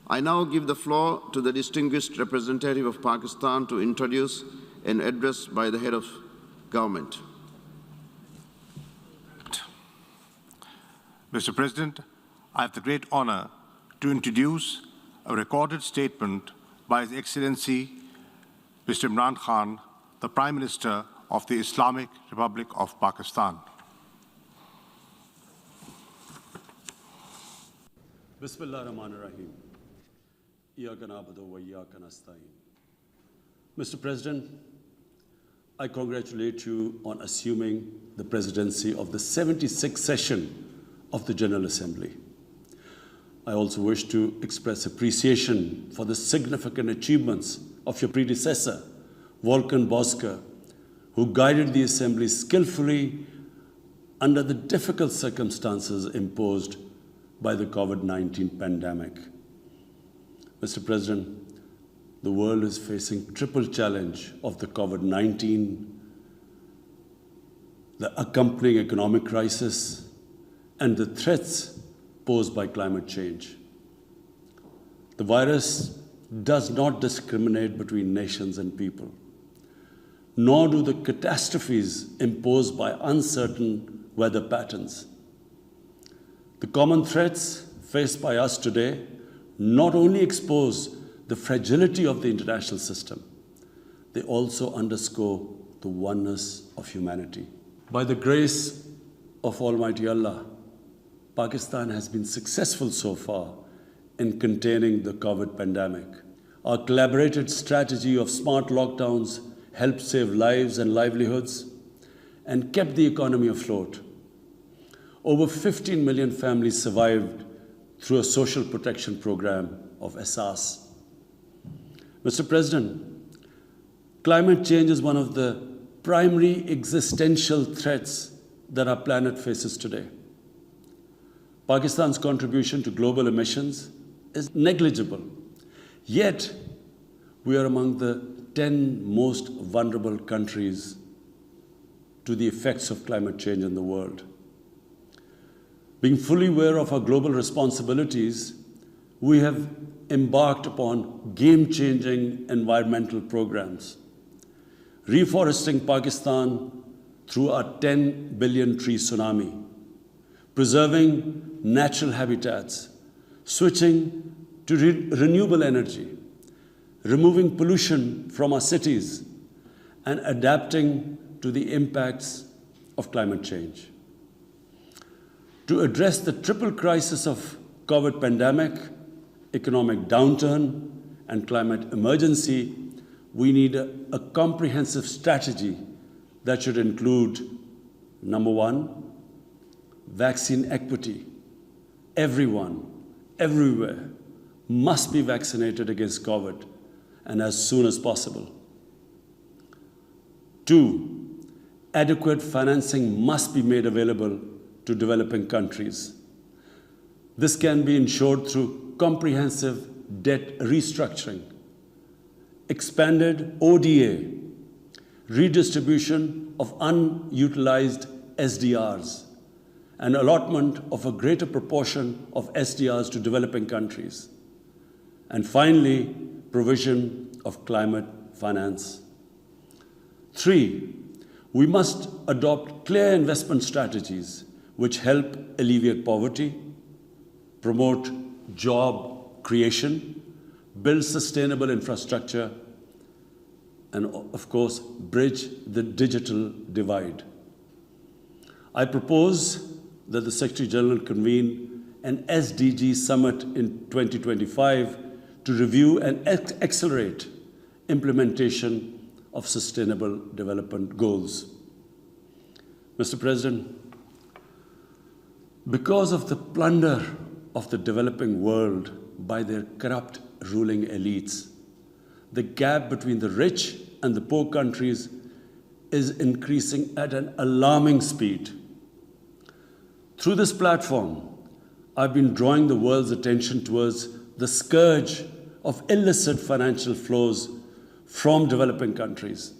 I now give the floor to the distinguished representative of Pakistan to introduce an address by the head of government. Mr. President, I have the great honor to introduce a recorded statement by His Excellency Mr. Imran Khan, the Prime Minister of the Islamic Republic of Pakistan. Bismillah ar-Rahman ar-Rahim. Iyaka na'budu wa iyaka nasta'in. Mr. President, I congratulate you on assuming the presidency of the 76th session of the General Assembly. I also wish to express appreciation for the significant achievements of your predecessor, Volkan Bozkır, who guided the Assembly skillfully under the difficult circumstances imposed by the COVID-19 pandemic. Mr. President, the world is facing triple challenge of the COVID-19, the accompanying economic crisis, and the threats posed by climate change. The virus does not discriminate between nations and people, nor do the catastrophes imposed by uncertain weather patterns. The common threats faced by us today not only expose the fragility of the international system, they also underscore the oneness of humanity. By the grace of Almighty Allah, Pakistan has been successful so far in containing the COVID pandemic. Our collaborated strategy of smart lockdowns helped save lives and livelihoods and kept the economy afloat. Over 15 million families survived through a social protection program of Asas. Mr. President, climate change is one of the primary existential threats that our planet faces today. Pakistan's contribution to global emissions is negligible, yet we are among the 10 most vulnerable countries to the effects of climate change in the world. Being fully aware of our global responsibilities, we have embarked upon game-changing environmental programs, reforesting Pakistan through our 10 billion tree tsunami, preserving natural habitats, switching to renewable energy, removing pollution from our cities, and adapting to the impacts of climate change. To address the triple crisis of COVID pandemic, economic downturn, and climate emergency, we need a comprehensive strategy that should include, number one, vaccine equity. Everyone, everywhere, must be vaccinated against COVID, and as soon as possible. Two, adequate financing must be made available to developing countries. This can be ensured through comprehensive debt restructuring, expanded ODA, redistribution of unutilized SDRs, and allotment of a greater proportion of SDRs to developing countries. And finally, provision of climate finance. Three, we must adopt clear investment strategies which help alleviate poverty, promote job creation, build sustainable infrastructure, and of course, bridge the digital divide. I propose that the Secretary General convene an SDG summit in 2025 to review and accelerate implementation of sustainable development goals. Mr. President, because of the plunder of the developing world by their corrupt ruling elites, the gap between the rich and the poor countries is increasing at an alarming speed. Through this platform, I've been drawing the world's attention towards the scourge of illicit financial flows from developing countries.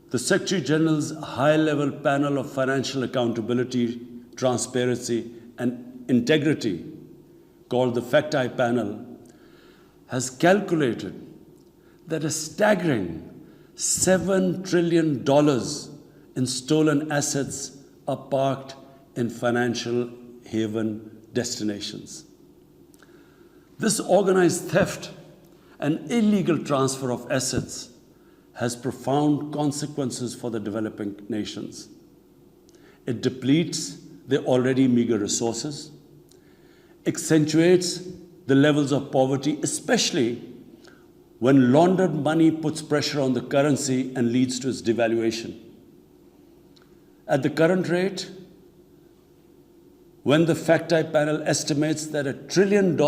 The Secretary General's high-level panel of financial accountability, transparency, and integrity called the FACTI panel has calculated that a staggering $7 trillion in stolen assets are parked in financial haven destinations. This organized theft and illegal transfer of assets has profound consequences for the developing nations. It depletes their already meager resources, accentuates the levels of poverty, especially when laundered money puts pressure on the currency and leads to its devaluation. At the current rate, when the FACTI panel estimates that $1 trillion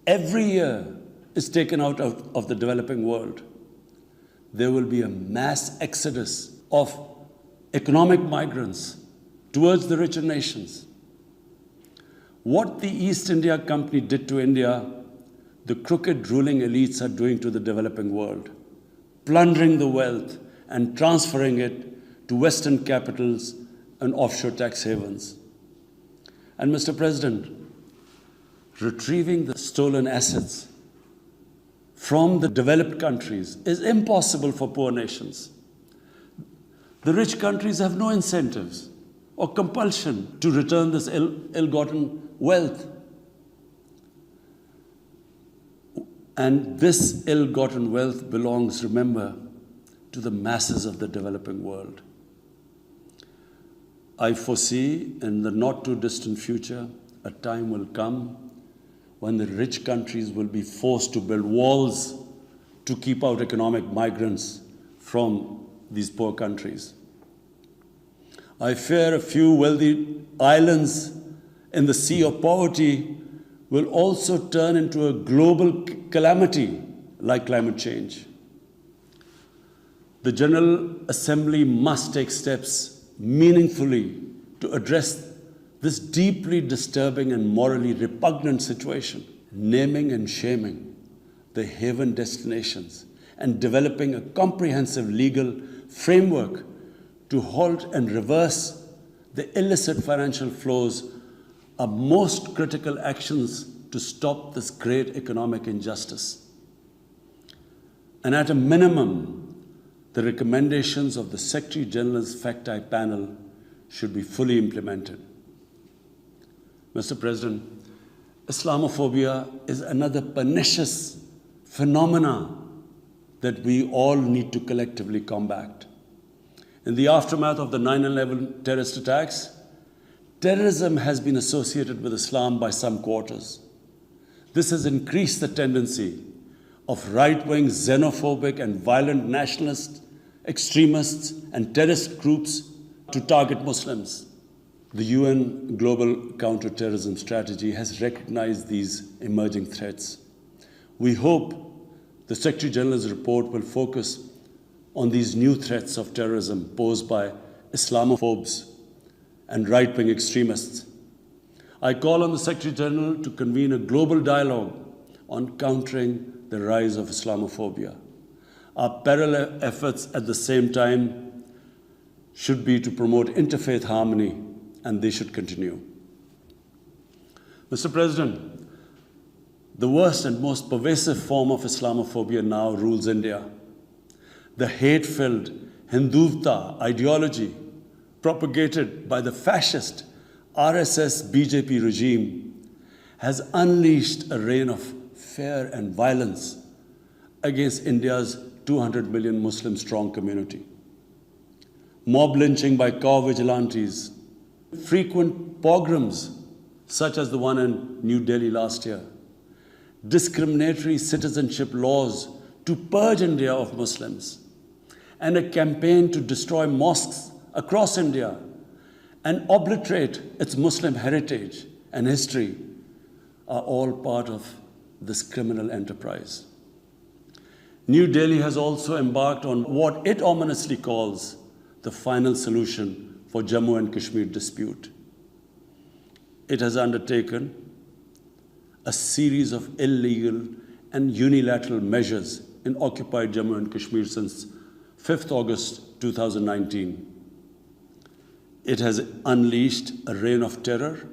every year is taken out of the developing world, there will be a mass exodus of economic migrants towards the richer nations. What the East India Company did to India, the crooked ruling elites are doing to the developing world, plundering the wealth and transferring it to Western capitals and offshore tax havens. And Mr. President, retrieving the stolen assets from the developed countries is impossible for poor nations. The rich countries have no incentives or compulsion to return this ill-gotten wealth. And this ill-gotten wealth belongs, remember, to the masses of the developing world. I foresee in the not-too-distant future, a time will come when the rich countries will be forced to build walls to keep out economic migrants from these poor countries. I fear a few wealthy islands in the sea of poverty will also turn into a global calamity like climate change. The General Assembly must take steps meaningfully to address this deeply disturbing and morally repugnant situation, naming and shaming the haven destinations and developing a comprehensive legal framework to halt and reverse the illicit financial flows are most critical actions to stop this great economic injustice. And at a minimum, the recommendations of the Secretary General's FACTI panel should be fully implemented. Mr. President, Islamophobia is another pernicious phenomenon that we all need to collectively combat. In the aftermath of the 9/11 terrorist attacks, terrorism has been associated with Islam by some quarters. This has increased the tendency of right-wing, xenophobic, and violent nationalist extremists and terrorist groups to target Muslims. The UN Global Counterterrorism Strategy has recognized these emerging threats. We hope the Secretary General's report will focus on these new threats of terrorism posed by Islamophobes and right-wing extremists. I call on the Secretary General to convene a global dialogue on countering the rise of Islamophobia. Our parallel efforts at the same time should be to promote interfaith harmony, and they should continue. Mr. President, the worst and most pervasive form of Islamophobia now rules India. The hate-filled Hindutva ideology propagated by the fascist RSS BJP regime has unleashed a reign of fear and violence against India's 200 million Muslim-strong community. Mob lynching by cow vigilantes, frequent pogroms such as the one in New Delhi last year, discriminatory citizenship laws to purge India of Muslims, and a campaign to destroy mosques across India and obliterate its Muslim heritage and history are all part of this criminal enterprise. New Delhi has also embarked on what it ominously calls the final solution for Jammu and Kashmir dispute. It has undertaken a series of illegal and unilateral measures in occupied Jammu and Kashmir since 5th August 2019. It has unleashed a reign of terror,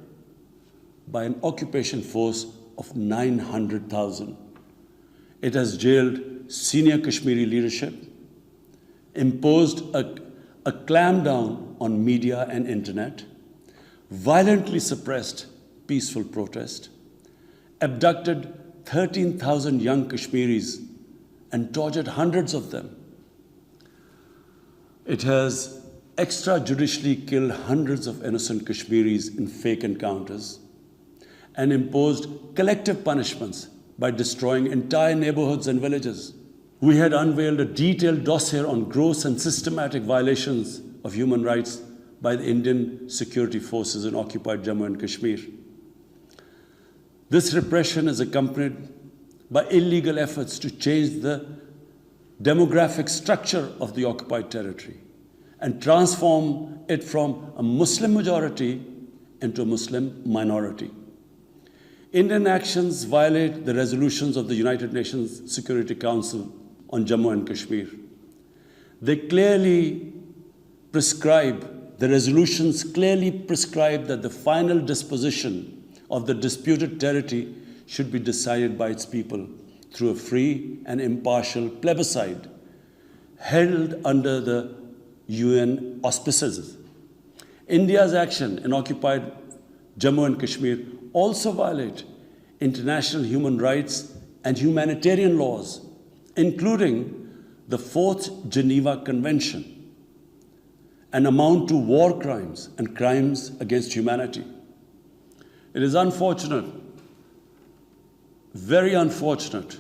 by an occupation force of 900,000. It has jailed senior Kashmiri leadership, imposed a clampdown on media and internet, violently suppressed peaceful protest, abducted 13,000 young Kashmiris and tortured hundreds of them. It has extrajudicially killed hundreds of innocent Kashmiris in fake encounters and imposed collective punishments by destroying entire neighborhoods and villages. We had unveiled a detailed dossier on gross and systematic violations of human rights by the Indian security forces in occupied Jammu and Kashmir. This repression is accompanied by illegal efforts to change the demographic structure of the occupied territory and transform it from a Muslim majority into a Muslim minority. Indian actions violate the resolutions of the United Nations Security Council on Jammu and Kashmir. They clearly prescribe, the resolutions clearly prescribe that the final disposition of the disputed territory should be decided by its people through a free and impartial plebiscite held under the UN auspices. India's action in occupied Jammu and Kashmir also violate international human rights and humanitarian laws, including the Fourth Geneva Convention, and amount to war crimes and crimes against humanity. It is unfortunate, very unfortunate,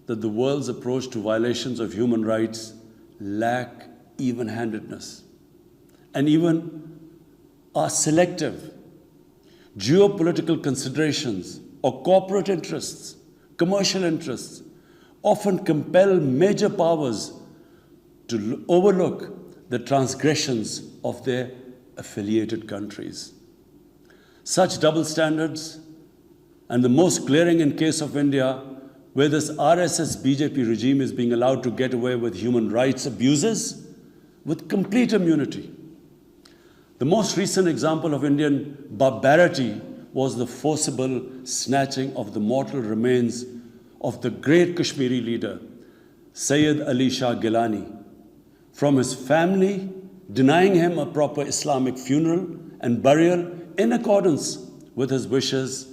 that the world's approach to violations of human rights lack even-handedness and even are selective. Geopolitical considerations or corporate interests, commercial interests, often compel major powers to overlook the transgressions of their affiliated countries. Such double standards, and the most glaring in case of India, where this RSS BJP regime is being allowed to get away with human rights abuses with complete immunity. The most recent example of Indian barbarity was the forcible snatching of the mortal remains of the great Kashmiri leader, Sayyid Ali Shah Gilani, from his family, denying him a proper Islamic funeral and burial in accordance with his wishes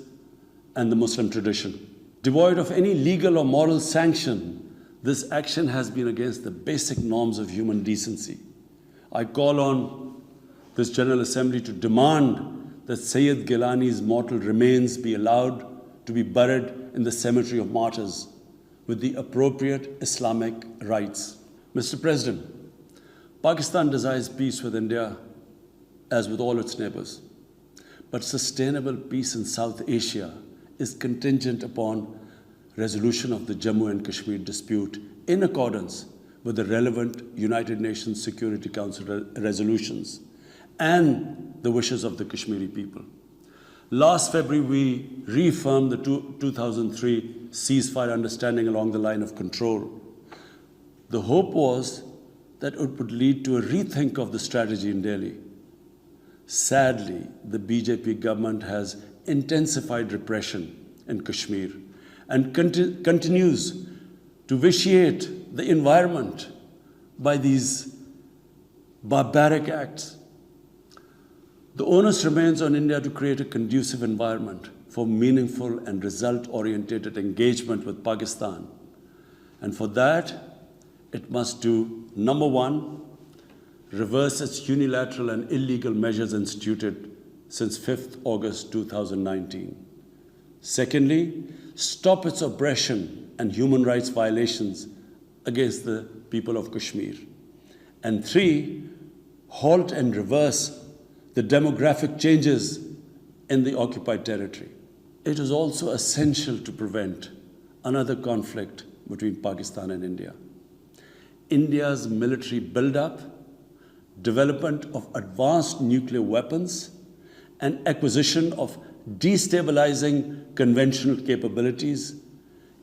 and the Muslim tradition. Devoid of any legal or moral sanction, this action has been against the basic norms of human decency. I call on this General Assembly to demand that Sayyid Gilani's mortal remains be allowed to be buried in the cemetery of martyrs with the appropriate Islamic rites. Mr. President, Pakistan desires peace with India as with all its neighbors. But sustainable peace in South Asia is contingent upon resolution of the Jammu and Kashmir dispute in accordance with the relevant United Nations Security Council resolutions and the wishes of the Kashmiri people. Last February, we reaffirmed the 2003 ceasefire understanding along the line of control. The hope was that it would lead to a rethink of the strategy in Delhi. Sadly, the BJP government has intensified repression in Kashmir and continues to vitiate the environment by these barbaric acts. The onus remains on India to create a conducive environment for meaningful and result-oriented engagement with Pakistan. And for that, it must do, number one, reverse its unilateral and illegal measures instituted since 5th August 2019. Secondly, stop its oppression and human rights violations against the people of Kashmir. And three, halt and reverse the demographic changes in the occupied territory. It is also essential to prevent another conflict between Pakistan and India. India's military buildup, development of advanced nuclear weapons, and acquisition of destabilizing conventional capabilities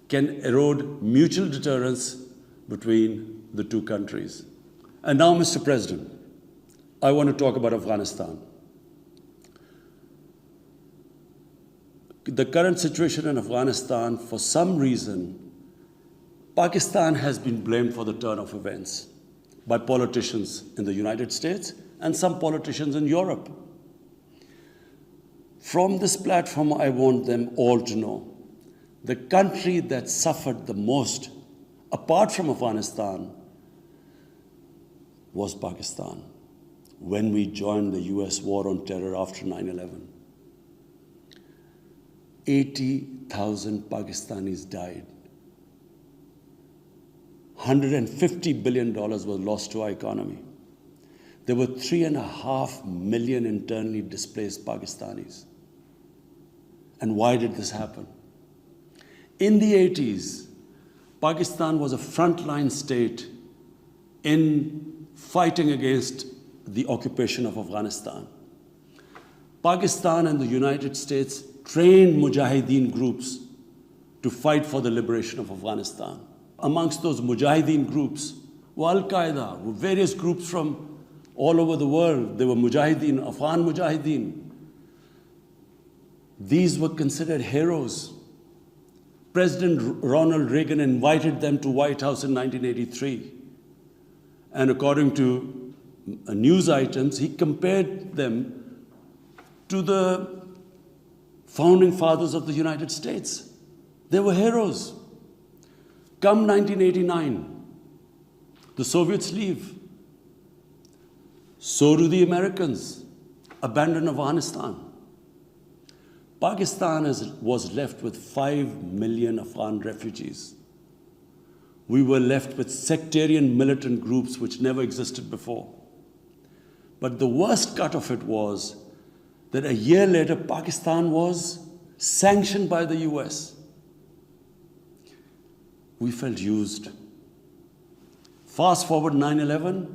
can erode mutual deterrence between the two countries. And now, Mr. President, I want to talk about Afghanistan. the current situation in Afghanistan, for some reason, Pakistan has been blamed for the turn of events by politicians in the United States and some politicians in Europe. From this platform, I want them all to know the country that suffered the most, apart from Afghanistan, was Pakistan when we joined the US war on terror after 9/11. 80,000 Pakistanis died. $150 billion was lost to our economy. There were 3.5 million internally displaced Pakistanis. And why did this happen? In the 80s, Pakistan was a frontline state in fighting against the occupation of Afghanistan. Pakistan and the United States trained Mujahideen groups to fight for the liberation of Afghanistan. Amongst those Mujahideen groups were Al-Qaeda, were various groups from all over the world. They were Mujahideen, Afghan Mujahideen. These were considered heroes. President Ronald Reagan invited them to White House in 1983. And according to news items, he compared them to the founding fathers of the United States. They were heroes. Come 1989, the Soviets leave. So do the Americans, abandon Afghanistan. Pakistan was left with 5 million Afghan refugees. We were left with sectarian militant groups which never existed before. But the worst cut of it was that a year later, Pakistan was sanctioned by the US. We felt used. Fast forward 9/11,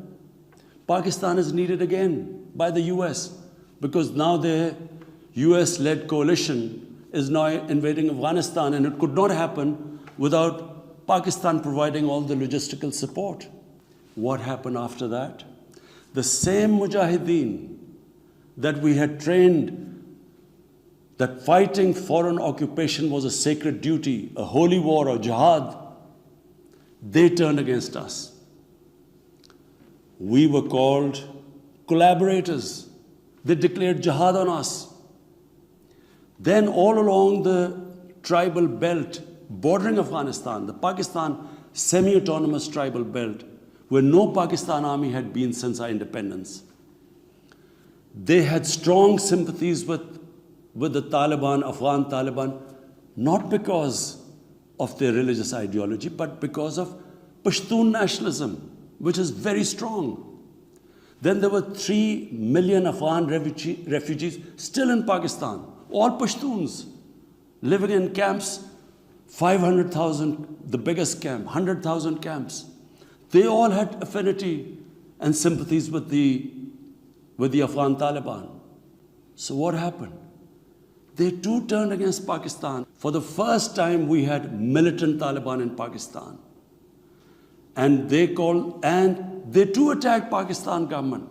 Pakistan is needed again by the US because now their US-led coalition is now invading Afghanistan, and it could not happen without Pakistan providing all the logistical support. What happened after that? The same Mujahideen that we had trained that fighting foreign occupation was a sacred duty, a holy war, or jihad, they turned against us. We were called collaborators. They declared jihad on us. Then all along the tribal belt bordering Afghanistan, the Pakistan semi-autonomous tribal belt, where no Pakistan army had been since our independence, they had strong sympathies with the Taliban, Afghan Taliban, not because of their religious ideology, but because of Pashtun nationalism, which is very strong. Then there were 3 million Afghan refugees still in Pakistan, all Pashtuns, living in camps, 500,000, the biggest camp, 100,000 camps. They all had affinity and sympathies with the Afghan Taliban. So what happened? They too turned against Pakistan. For the first time, we had militant Taliban in Pakistan. And they too attacked Pakistan government.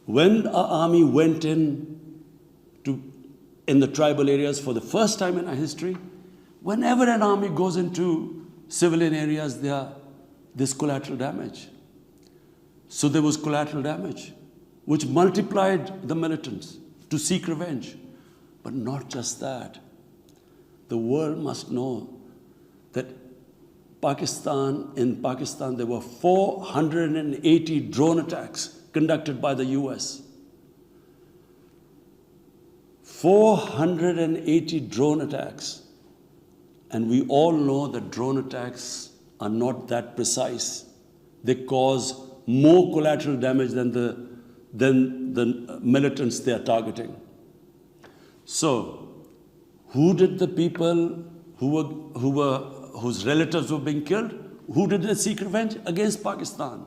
When our army went in the tribal areas for the first time in our history, whenever an army goes into civilian areas, there's collateral damage. So there was collateral damage, which multiplied the militants to seek revenge. But not just that. The world must know that in Pakistan, there were 480 drone attacks conducted by the US. 480 drone attacks. And we all know that drone attacks are not that precise. They cause more collateral damage than the militants they are targeting. So, who did the people whose relatives were being killed? Who did they seek revenge? Against Pakistan.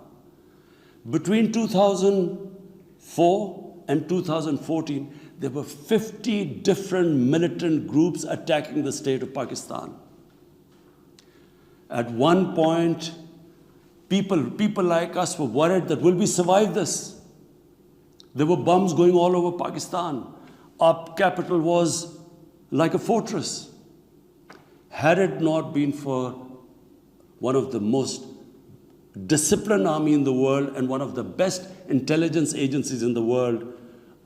Between 2004 and 2014, there were 50 different militant groups attacking the state of Pakistan. At one point, people like us were worried that will we survive this? There were bombs going all over Pakistan. Our capital was like a fortress. Had it not been for one of the most disciplined army in the world and one of the best intelligence agencies in the world,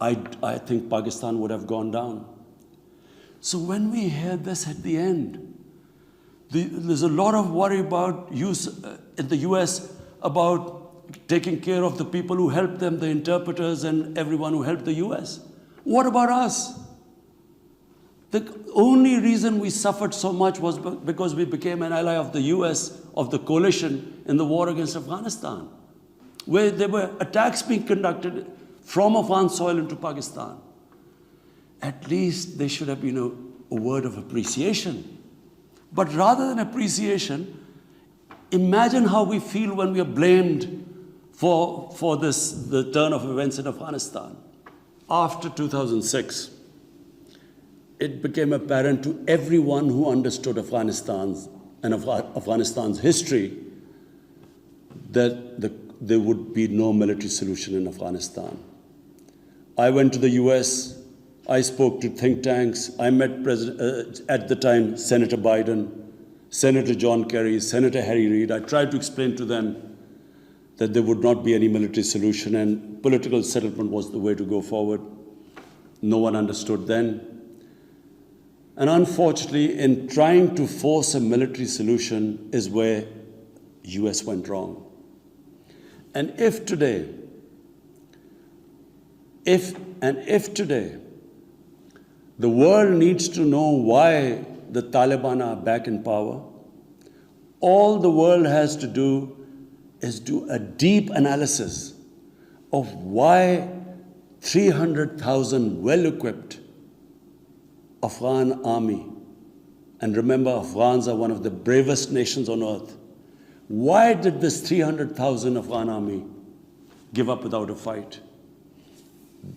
I think Pakistan would have gone down. So when we hear this at the end, there's a lot of worry about in the US about taking care of the people who helped them, the interpreters and everyone who helped the US. What about us? The only reason we suffered so much was because we became an ally of the US, of the coalition in the war against Afghanistan, where there were attacks being conducted from Afghan soil into Pakistan. At least there should have been a word of appreciation. But rather than appreciation, imagine how we feel when we are blamed for the turn of events in Afghanistan. After 2006, it became apparent to everyone who understood Afghanistan's history that there would be no military solution in Afghanistan. I went to the US, I spoke to think tanks, I met at the time Senator Biden, Senator John Kerry, Senator Harry Reid. I tried to explain to them that there would not be any military solution and political settlement was the way to go forward. No one understood then. And unfortunately, in trying to force a military solution is where US went wrong. And if today, the world needs to know why the Taliban are back in power, all the world has to do is do a deep analysis of why 300,000 well-equipped Afghan army, and remember, Afghans are one of the bravest nations on earth. Why did this 300,000 Afghan army give up without a fight?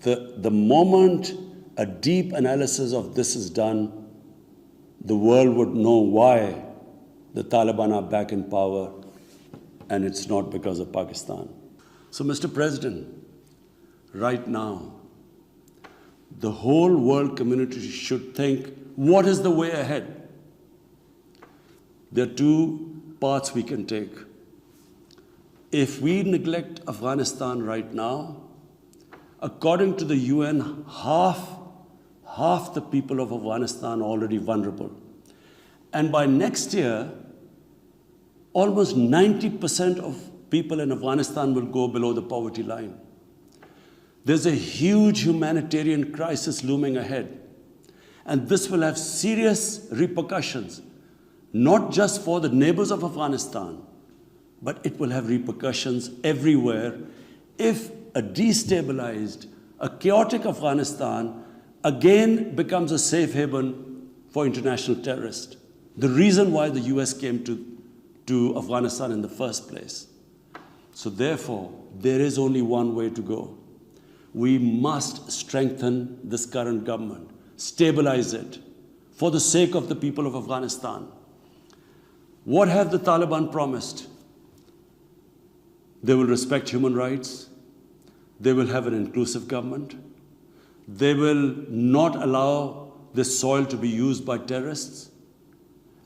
The moment a deep analysis of this is done, the world would know why the Taliban are back in power, and it's not because of Pakistan. So, Mr. President, right now, the whole world community should think, what is the way ahead? There are two paths we can take. If we neglect Afghanistan right now, according to the UN, half the people of Afghanistan are already vulnerable. And by next year, almost 90% of people in Afghanistan will go below the poverty line. There's a huge humanitarian crisis looming ahead. And this will have serious repercussions, not just for the neighbors of Afghanistan, but it will have repercussions everywhere if a destabilized, a chaotic Afghanistan again becomes a safe haven for international terrorists. The reason why the US came to Afghanistan in the first place. So therefore, there is only one way to go. We must strengthen this current government, stabilize it, for the sake of the people of Afghanistan. What have the Taliban promised? They will respect human rights. They will have an inclusive government. They will not allow this soil to be used by terrorists.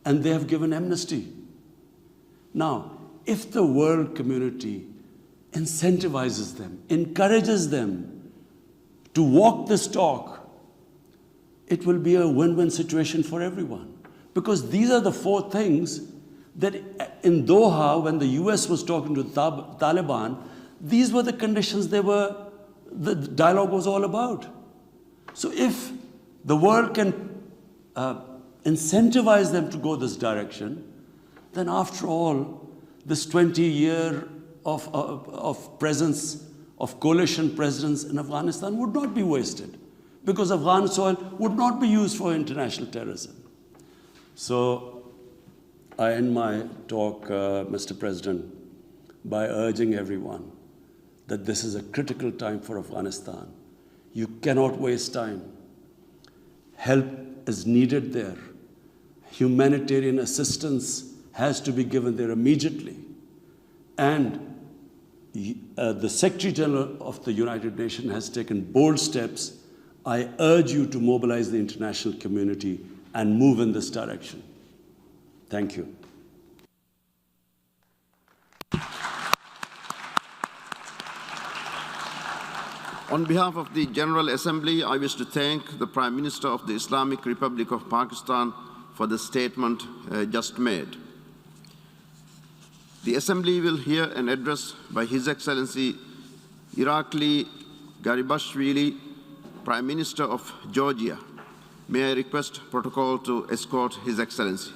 And they have given amnesty. Now, if the world community incentivizes them, encourages them to walk this talk, it will be a win-win situation for everyone. Because these are the four things that in Doha, when the US was talking to the Taliban, these were the conditions the dialogue was all about. So if the world can incentivize them to go this direction, then after all, this 20-year of presence, of coalition presence in Afghanistan would not be wasted, because Afghan soil would not be used for international terrorism. So I end my talk, Mr. President, by urging everyone that this is a critical time for Afghanistan. You cannot waste time. Help is needed there. Humanitarian assistance has to be given there immediately. And the Secretary General of the United Nations has taken bold steps I urge you to mobilize the international community and move in this direction. Thank you. On behalf of the General Assembly, I wish to thank the Prime Minister of the Islamic Republic of Pakistan for the statement just made. The Assembly will hear an address by His Excellency Irakli Garibashvili, Prime Minister of Georgia. May I request protocol to escort His Excellency.